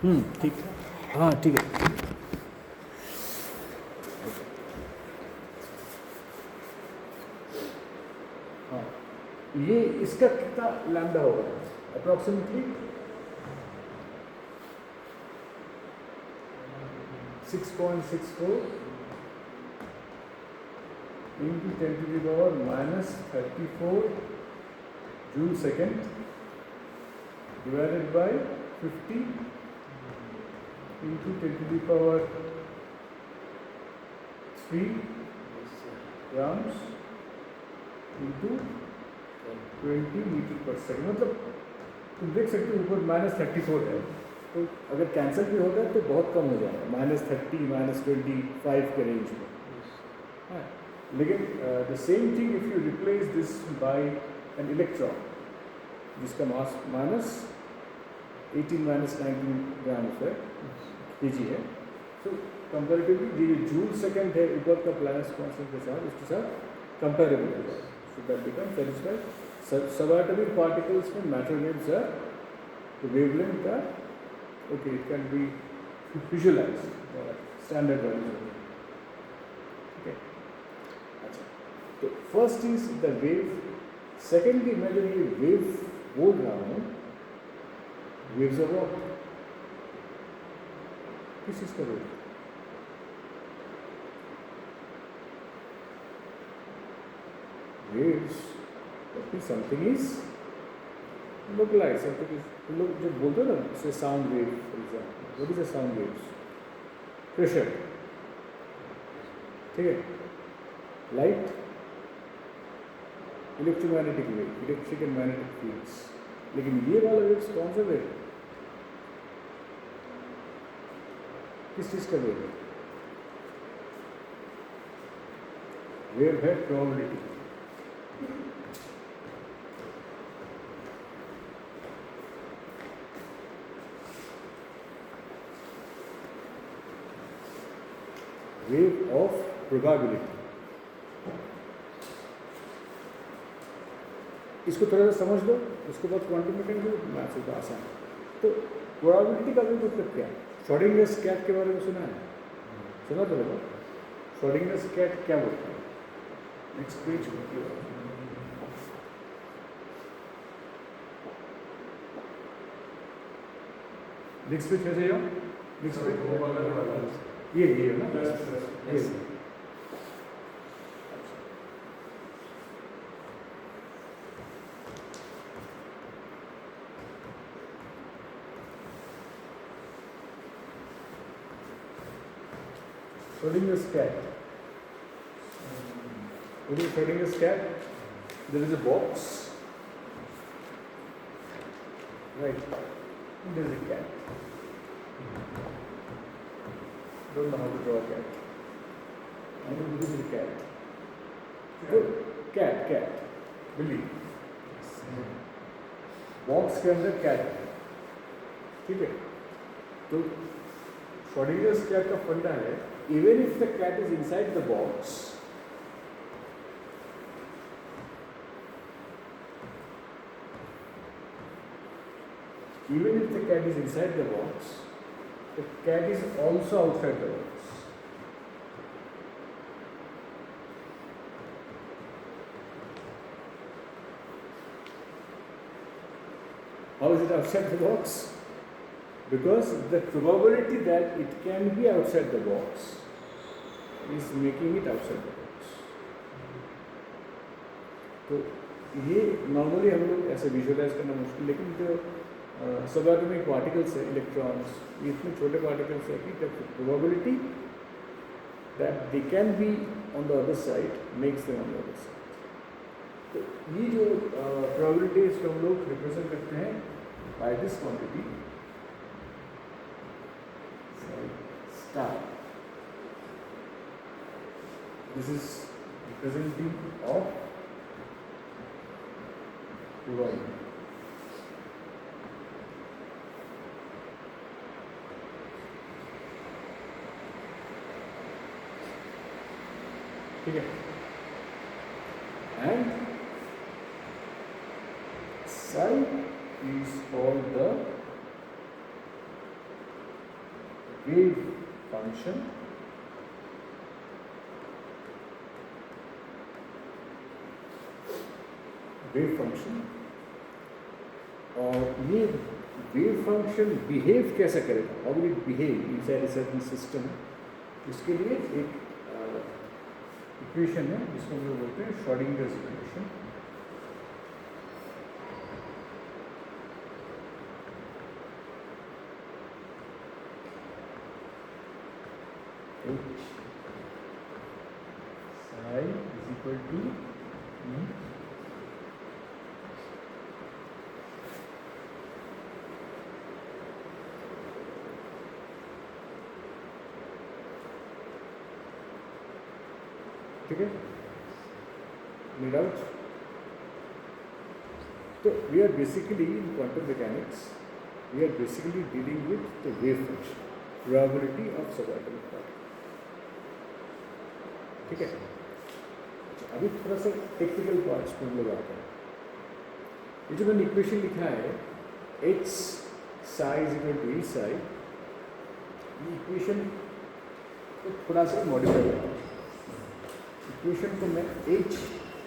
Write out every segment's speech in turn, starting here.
ठीक है, हाँ ठीक है। हाँ, ये इसका कितना लैम्डा होगा approximately? 6.64 into 10 to the power minus 34 joule second divided by 50 into 10 to the power 3 grams into 20 metre पर सेकेंड। मतलब तुम देख सकते हो ऊपर -34 है, तो अगर कैंसिल भी होता है तो बहुत कम हो जाएगा, -30 -25 के रेंज में। हाँ, लेकिन the same thing if you replace this by an electron जिसका मास -18 -19 ग्राम्स है, केजी है, तो कंपैरेटिवली ये जूल सेकंड है ऊपर का प्लैनेट कांस्टेंट के साथ, उसके साथ कंपेरेबल होगा। So that become satisfied. Subatomic particles में matter waves are the wavelength are okay, it can be visualised standard value. Okay, अच्छा, तो first is the wave. Secondly मैं जब ये वेव बोल रहा हूँ, वेव्स ऑफ व्हाट, किस चीज़ का wave? Waves, that means something is localized, something is, लोग जब बोलते हैं ना, से sound wave for example, what is a sound waves? Pressure, ठीक है, light, electromagnetic wave, electric and magnetic fields. लेकिन ये वाला वेव्स कौन सा वेव, किस चीज़ का वेव है? वेव है प्रोबेबिलिटी। Wave of probability. इसको थोड़ा सा समझ लो, उसके बाद क्वांटम मैकेनिक्स मैथ्स होगा आसान। तो प्रोबेबिलिटी का भी मतलब क्या है? श्रोडिंगर कैट के बारे में सुना है? सुना तो होगा। श्रोडिंगर कैट क्या बोलता है? Next page. नेक्स्ट पेज कैसे जाओ? नेक्स्ट पेज ये है ना, ये Schrodinger's cat. What is Schrodinger's cat? There is a box, right? There is a cat. Don't know how to draw a cat. I know this is a cat. Good. Cat. बिल्ली। Box के अंदर cat है, ठीक है? तो Schrodinger's cat का फंडा है, even if the cat is inside the box, even if the cat is inside the box, the cat is also outside the box. How is it outside the box? Because the probability that it can be outside the box is making it outside the box. तो ये normally हम लोग ऐसे visualise करना मुश्किल, लेकिन जो subatomic particles है, इलेक्ट्रॉन्स, ये इतने छोटे पार्टिकल्स है कि the probability that they can be on the other side makes them on the other side. तो ये जो प्रोबेबिलिटी इसको हम लोग रिप्रेजेंट करते हैं by this quantity star. This is representing of probability. ठीक है? And psi is called the wave function और ये वेव फंक्शन बिहेव कैसे करेगा, how will it behave inside a certain system, इसके लिए एक इक्वेशन है जिसको हम लोग बोलते हैं Schrodinger's equation. psi is equal to E ठीक है, नो डाउट। तो we are basically in quantum mechanics we are basically dealing with the wave function, probability of subatomic particle, ठीक है। अभी थोड़ा सा टेक्निकल पार्ट्स में हम लोग आते हैं। ये जो मैंने इक्वेशन लिखा है h psi is equal to e psi, ये इक्वेशन को थोड़ा सा मॉडिफाई करता हूँ। इक्वेशन को मैं h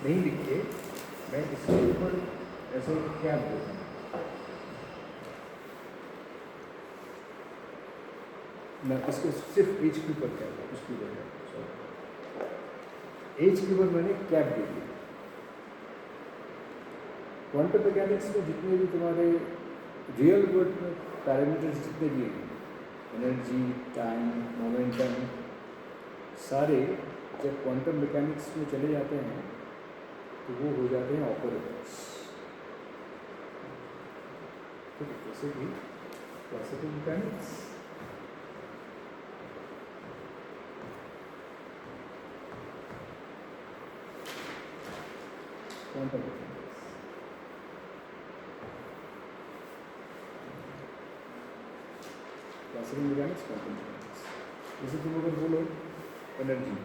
नहीं लिख के मैं इसके ऊपर ऐसे क्या बोलता हूँ, मैं इसको सिर्फ h के ऊपर क्या होगा उसकी वजह एज के ऊपर मैंने कैप दे दिया। क्वांटम मैकेनिक्स में जितने भी तुम्हारे रियल वर्ल्ड में पैरामीटर्स जितने भी हैं, एनर्जी, टाइम, मोमेंटम, सारे जब क्वांटम मैकेनिक्स में चले जाते हैं तो वो हो जाते हैं ऑपरेटर्स, ठीक है। जैसे कि classical mechanics, quantum mechanics, classical mechanics, quantum mechanics. जैसे तुम अगर बोलो एनर्जी,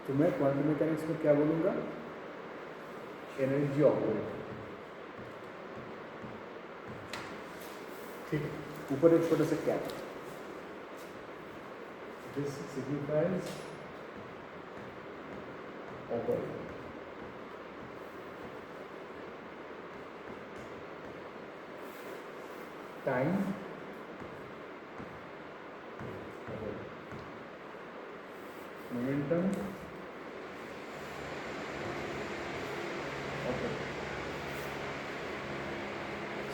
तो मैं क्वांटम मैकेनिक्स में क्या बोलूँगा, एनर्जी ऑपरेटर, ठीक है। ऊपर एक छोटा सा cap, this signifies operator. Time momentum operator,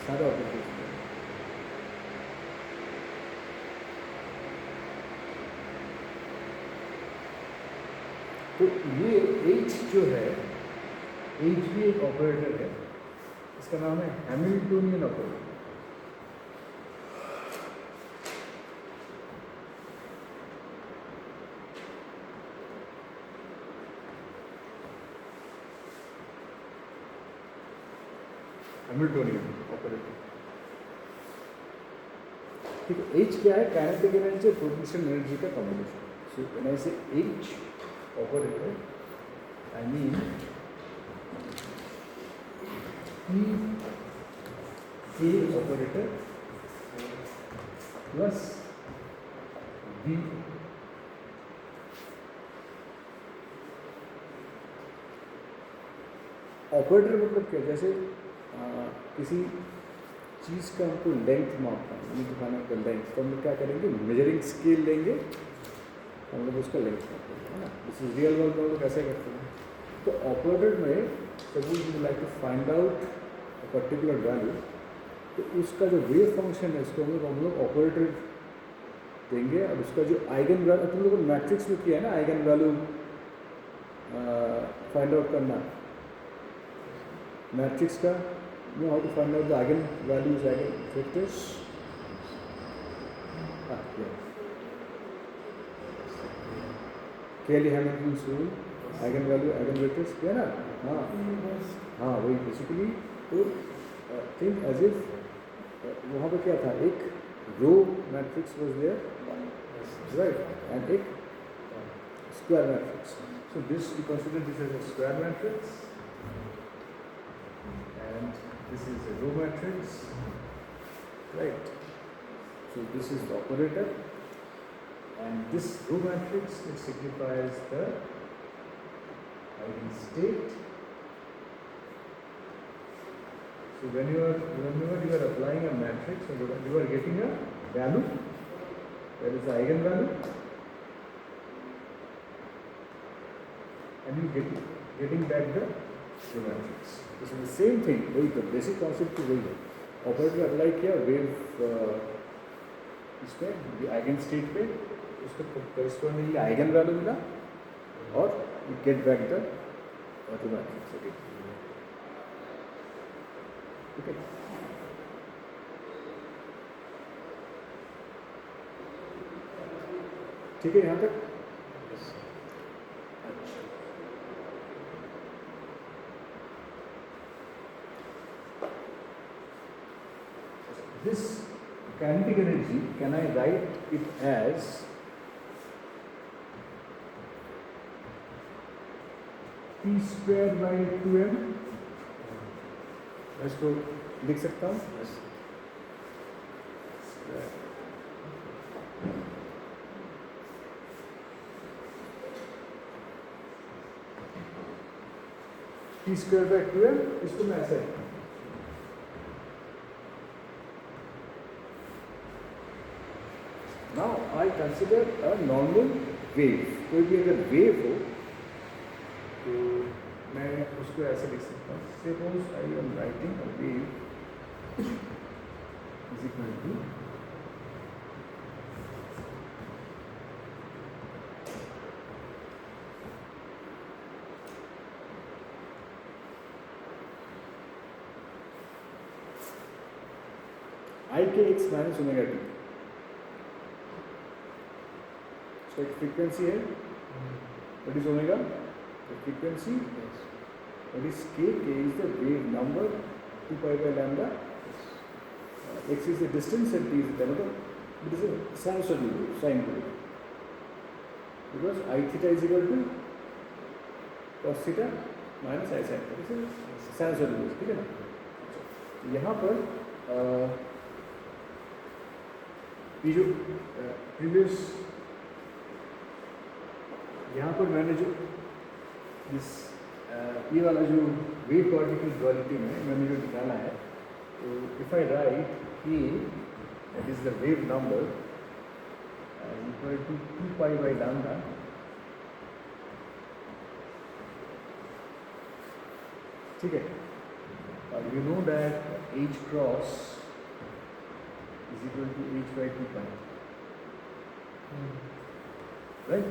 सारे ऑपरेटर्स। तो ये H जो है, H भी एक ऑपरेटर है, इसका नाम है हैमिल्टोनियन ऑपरेटर। हैमिल्टोनियन ऑपरेटर, ठीक है। H क्या है, काइनेटिक एनर्जी और पोटेंशियल एनर्जी का कॉम्बिनेशन। सो व्हेन आई से H operator, I mean P operator plus V operator मतलब क्या, जैसे किसी चीज़ का हमको लेंथ मापना है, ये दिखाना का लेंथ, तो हम लोग क्या करेंगे, मेजरिंग स्केल लेंगे, हम लोग उसका लेंथ मापते हैं, है ना। दिस इज रियल वर्ल्ड में हम लोग ऐसे करते हैं। तो ऑपरेटर में suppose you like to find out a particular value, तो उसका जो वेव फंक्शन है इसको हम लोग ऑपरेटर देंगे, और उसका जो आइगन वैल्यू, तुम लोगों ने मैट्रिक्स में किया है ना, आइगन वैल्यू फाइंड आउट करना, मैट्रिक्स का know how to find out the eigenvalues, eigenvectors. Cayley Hamilton rule, eigenvalue, eigenvectors किया ना। हाँ हाँ, वही बेसिकली। तो थिंक एज इफ वहाँ पे क्या था, एक row matrix was there, right, and एक square matrix. So this you consider this as a square matrix and this is a row matrix right? So this is the operator, and this row matrix, it signifies the eigenstate. So whenever you are applying a matrix, you are getting a value, that is the eigenvalue, and you getting back the row matrix. This is the same thing, वही तो basic concept तो वही है. Operator apply किया wave इस पे eigen state पे, उसको correspondingly आइगन वैल्यू मिला और you get back the row matrix again. Okay. ठीक है यहाँ तक? अच्छा. This kinetic energy, can I write it as P square by 2m? मैं इसको लिख सकता हूँ? P square by 2m, इसको मैं ऐसे Now I consider a normal wave. कोई भी अगर wave हो तो मैं उसको ऐसे लिख सकता हूँ. Suppose I am writing a wave is equal to ikx minus omega t. So एक frequency है. What is omega? The frequency. Yes. What is k? K is the wave number. 2 pi by lambda. X is the distance and t is the diameter. It is a sinusoidal wave, sine wave. Because I theta is equal to cos theta minus I sin theta. This is sinusoidal wave. ठीक है ना? यहाँ पर ये जो previous यहाँ पर मैंने जो ये वाला जो वेव पार्टिकल ड्युअलिटी में मैंने जो निकाला है, तो इफ आई राइट कि that is the wave number equal to 2 pi by lambda, ठीक है. You know that h cross is equal to h by 2 pi, right?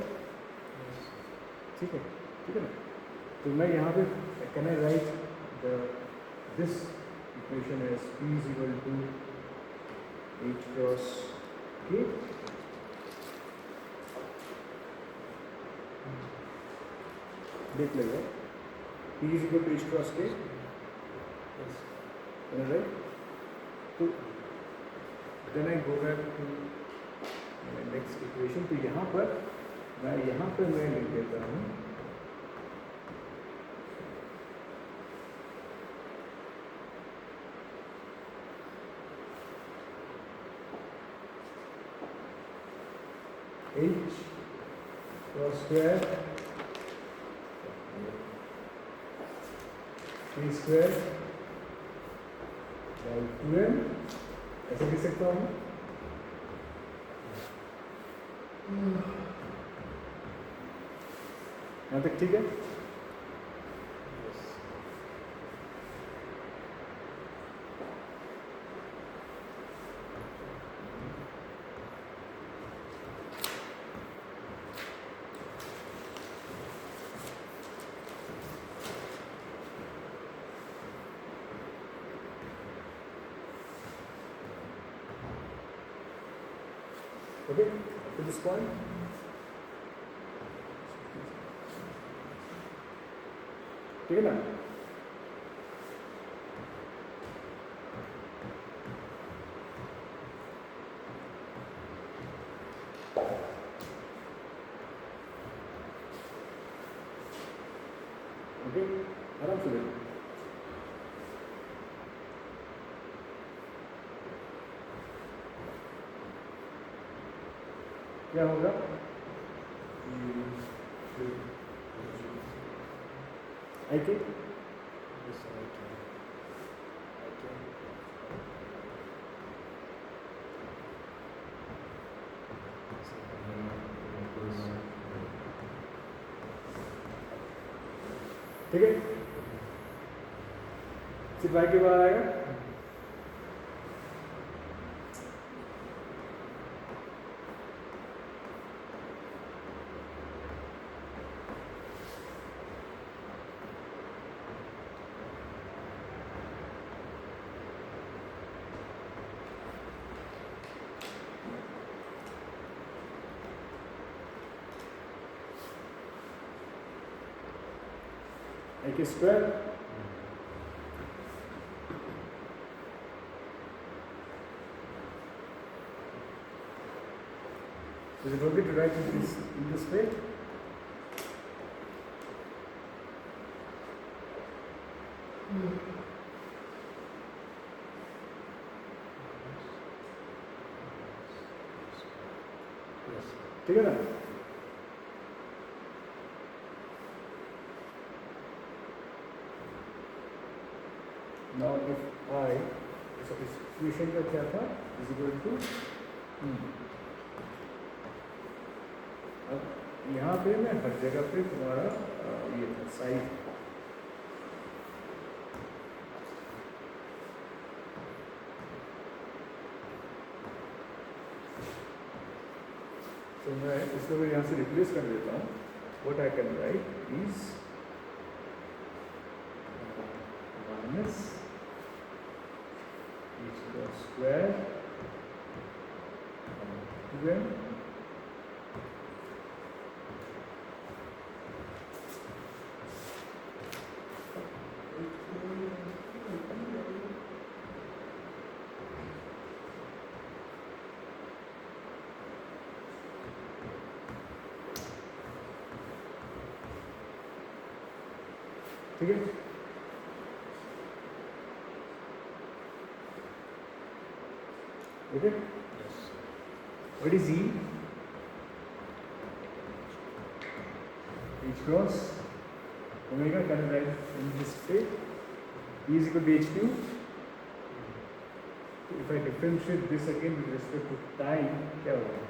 ठीक है ना. तो मैं यहाँ पे can I write this equation as p is equal to h cross k. देख लेगा p is equal to h cross k, right? तो then I go back to next equation. तो यहाँ पर मैं लिख देता हूँ h cross square k square by 2m, ऐसे लिख सकता हूँ. यहाँ तक ठीक है? Okay, up to this point. ठीक है ना? ओके, आराम से देखो. क्या होगा? आई के ठीक है, सिर्फ वाई के बाद आएगा। आई के square is it okay to write it in this way? ठीक है ना? Now if I, so इस इक्वेशन का क्या था? Is equal to अब यहाँ पे मैं हर जगह पे तुम्हारा ये था साइड, तो मैं इसको भी यहाँ से रिप्लेस कर देता हूँ। What I can write is minus h square 2m ठीक है। Okay? Yes. What is E? H cross omega, can I write in this way? E is equal to h cube. If I differentiate this again with respect to time, क्या होगा?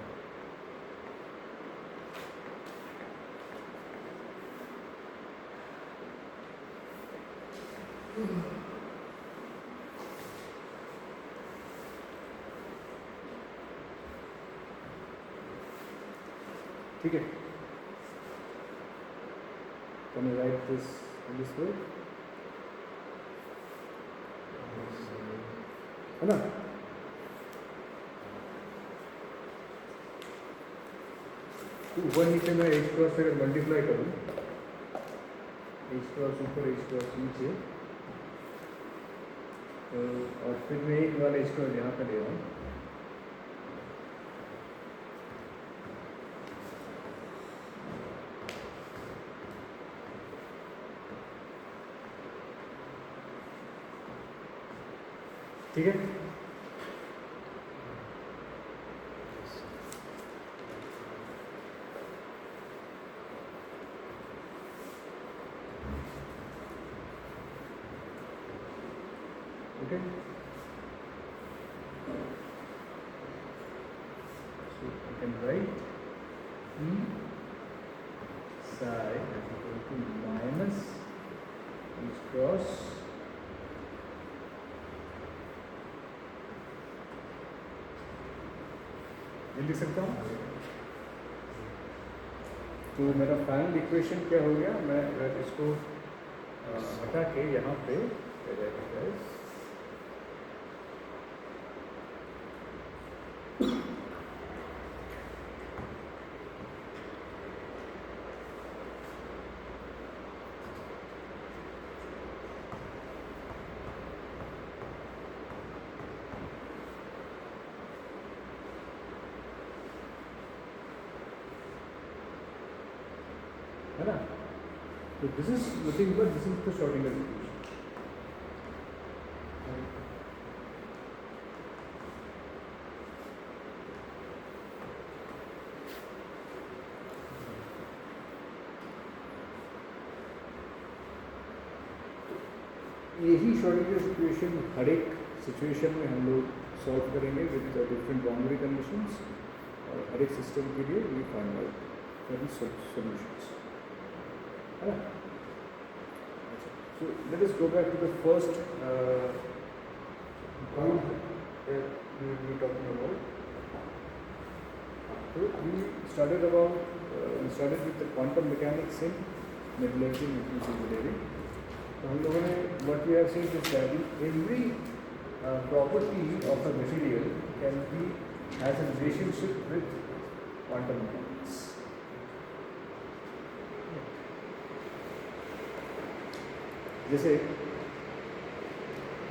ठीक है, can you write this in this way? है ना? ऊपर नीचे मैं h cross से मल्टीप्लाई करूँ, h क्रॉस ऊपर h क्रॉस नीचे, तो और फिर मैं एक वाला h क्रॉस यहाँ पे ले रहा हूँ। ठीक है, okay, so you can write E psi is equal to minus H cross ये लिख सकता हूँ। तो मेरा फाइनल इक्वेशन क्या हो गया? मैं अगर इसको हटा के यहाँ पे है ना? तो this is nothing but this is the Schrodinger equation. यही श्रोडिंगर इक्वेशन हर एक सिचुएशन में हम लोग सॉल्व करेंगे विद डिफरेंट बाउंड्री कंडीशंस, और हर एक सिस्टम के लिए we find out certain solutions, है ना? So let us go back to the first point that we were talking about. So we started with the quantum mechanics in metallurgy and difference engineering. तो हम लोगों ने what we have seen is that every property of a material has a relationship with quantum mechanics. जैसे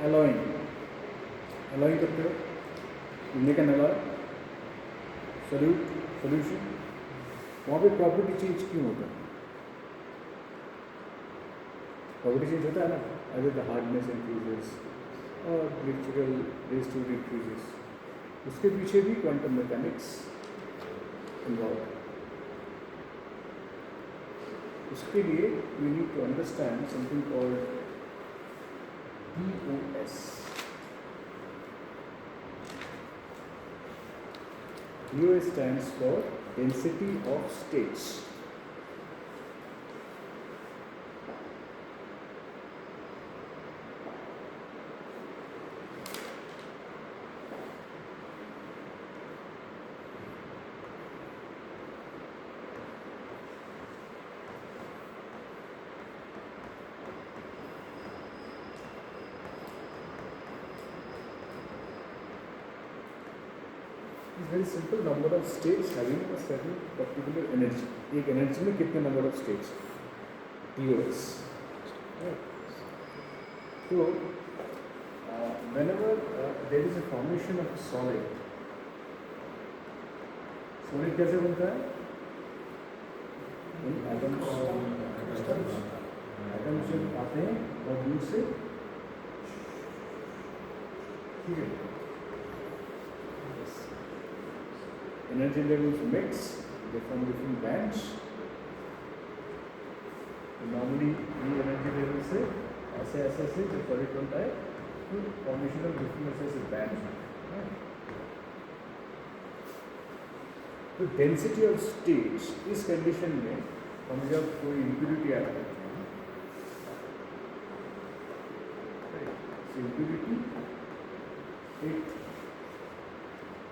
alloying करते हो, you make an alloy, solution, वहाँ पे property change क्यों होता है? प्रॉपर्टी चेंज होता है ना, either the hardness increases or electrical resistivity increases. उसके पीछे भी क्वांटम मैकेनिक्स इन्वॉल्व है. उसके लिए we need to understand something called DOS. DOS stands for density of states. Very simple, number of states having a certain particular energy. एक energy में कितने number of states? DOS. Right. So whenever there is a formation of a solid कैसे बनता है? atoms जब आते हैं और दूर से, ठीक है, energy levels mix, they form different bands. Normally ये energy level से ऐसे जब solid बनता है तो formation of different ऐसे bands हैं. तो density of states इस condition में हम जब कोई impurity ऐड करते हैं, so impurity it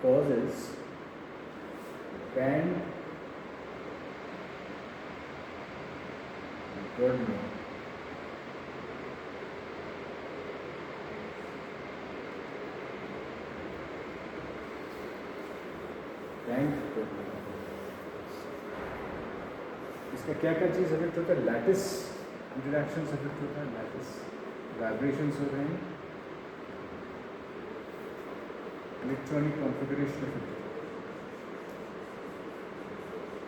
causes band burning. इसका क्या चीज़ इफेक्ट होता है? लैटिस इंटरैक्शन इफेक्ट होता है, लैटिस वाइब्रेशंस हो रहे हैं, इलेक्ट्रॉनिक कॉन्फ़िगरेशन इफेक्ट होता है.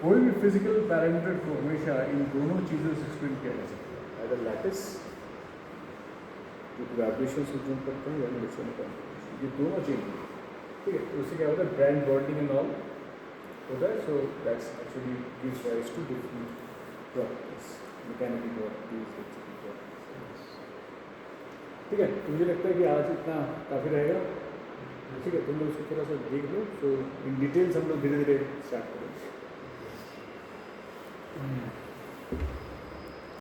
कोई भी फिजिकल पैरामीटर को हमेशा इन दोनों चीज़ों से एक्सप्लेन किया जा सकता है, अगर लैटिस जो वाइब्रेशन से जूम करते हैं या इलेक्ट्रॉनिक कॉन्फ़िगरेशन, ये दोनों चीज़ें, ठीक है. तो उससे क्या होता है? ब्रांड बॉन्डिंग एंड ऑल होता है. So that's actually gives rise to different properties, mechanical properties, ठीक है. तो मुझे लगता है कि आज इतना काफ़ी रहेगा, ठीक है. तुम लोग उसको थोड़ा सा देख लो. सो इन डिटेल्स हम लोग धीरे धीरे स्टार्ट करेंगे.